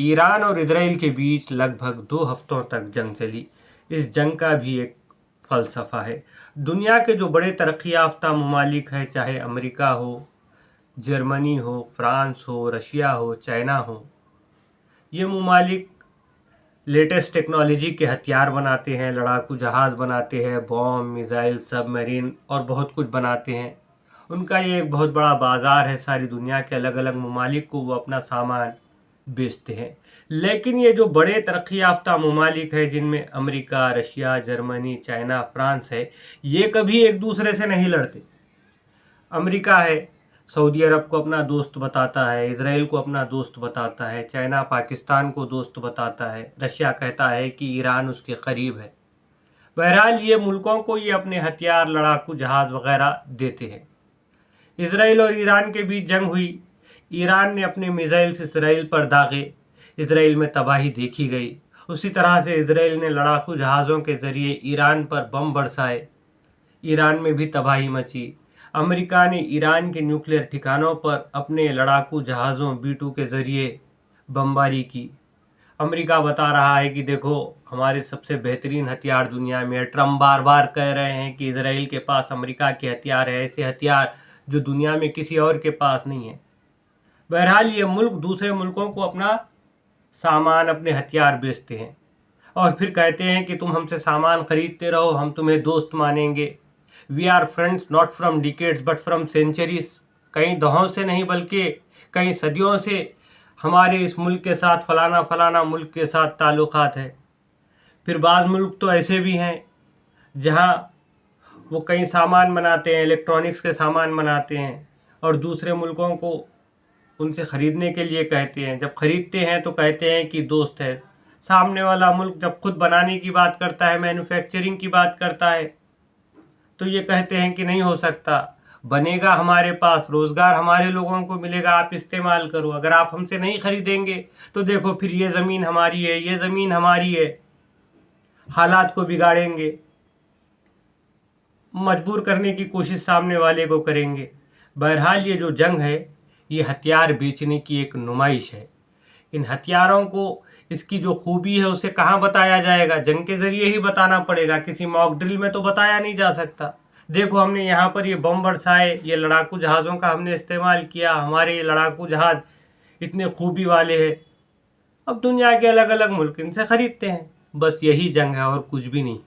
Iran और Israel के बीच लगभग 2 हफ्तों तक जंग चली। इस जंग का भी एक फ़लसफ़ा है। दुनिया के जो बड़े तरक्की याफ्ता ममालिक हैं, चाहे अमेरिका हो, जर्मनी हो, फ्रांस हो, रशिया हो, चाइना हो, ये ममालिक लेटेस्ट टेक्नोलॉजी के हथियार बनाते हैं, लड़ाकू जहाज़ बनाते हैं, बॉम्ब, मिसाइल, सबमरीन और बहुत कुछ बनाते हैं। उनका ये एक बहुत बड़ा बाज़ार है, सारी दुनिया के अलग अलग ममालिक को वो अपना सामान बेचते हैं। लेकिन ये जो बड़े तरक्की याफ्ता ममालिक है, जिनमें America, Russia, Germany, China, France है, ये कभी एक दूसरे से नहीं लड़ते। अमेरिका है, सऊदी अरब को अपना दोस्त बताता है, इजराइल को अपना दोस्त बताता है, चाइना पाकिस्तान को दोस्त बताता है, रशिया कहता है कि ईरान उसके करीब है। बहरहाल ये मुल्कों को ये अपने हथियार, लड़ाकू जहाज़ वगैरह देते हैं। इजराइल और ईरान के बीच जंग हुई। ईरान ने अपने मिसाइल्स इसराइल पर दागे, इजराइल में तबाही देखी गई। उसी तरह से इजराइल ने लड़ाकू जहाज़ों के ज़रिए ईरान पर बम बरसाए, ईरान में भी तबाही मची। अमेरिका ने ईरान के न्यूक्लियर ठिकानों पर अपने लड़ाकू जहाज़ों B-2 के ज़रिए बमबारी की। अमेरिका बता रहा है कि देखो, हमारे सबसे बेहतरीन हथियार दुनिया में है। ट्रम्प बार बार कह रहे हैं कि इजराइल के पास अमेरिका के हथियार है, ऐसे हथियार जो दुनिया में किसी और के पास नहीं है। बहरहाल ये मुल्क दूसरे मुल्कों को अपना सामान, अपने हथियार बेचते हैं और फिर कहते हैं कि तुम हमसे सामान खरीदते रहो, हम तुम्हें दोस्त मानेंगे। We are friends not from decades but from centuries. कई दहों से नहीं बल्कि कई सदियों से हमारे इस मुल्क के साथ फलाना फलाना मुल्क के साथ ताल्लुकात है। फिर बाद मुल्क तो ऐसे भी हैं जहाँ वो कई सामान बनाते हैं, इलेक्ट्रॉनिक्स के सामान बनाते हैं और दूसरे मुल्कों को उनसे ख़रीदने के लिए कहते हैं। जब ख़रीदते हैं तो कहते हैं कि दोस्त है। सामने वाला मुल्क जब खुद बनाने की बात करता है, मैन्युफैक्चरिंग की बात करता है, तो ये कहते हैं कि नहीं हो सकता, बनेगा हमारे पास, रोज़गार हमारे लोगों को मिलेगा, आप इस्तेमाल करो। अगर आप हमसे नहीं ख़रीदेंगे तो देखो फिर ये ज़मीन हमारी है, ये ज़मीन हमारी है। हालात को बिगाड़ेंगे, मजबूर करने की कोशिश सामने वाले को करेंगे। बहरहाल ये जो जंग है, ये हथियार बेचने की एक नुमाइश है। इन हथियारों को, इसकी जो खूबी है उसे कहाँ बताया जाएगा? जंग के ज़रिए ही बताना पड़ेगा, किसी मॉक ड्रिल में तो बताया नहीं जा सकता। देखो, हमने यहाँ पर ये बम बरसाए, ये लड़ाकू जहाज़ों का हमने इस्तेमाल किया, हमारे ये लड़ाकू जहाज़ इतने खूबी वाले हैं। अब दुनिया के अलग अलग मुल्क इनसे ख़रीदते हैं। बस यही जंग है और कुछ भी नहीं।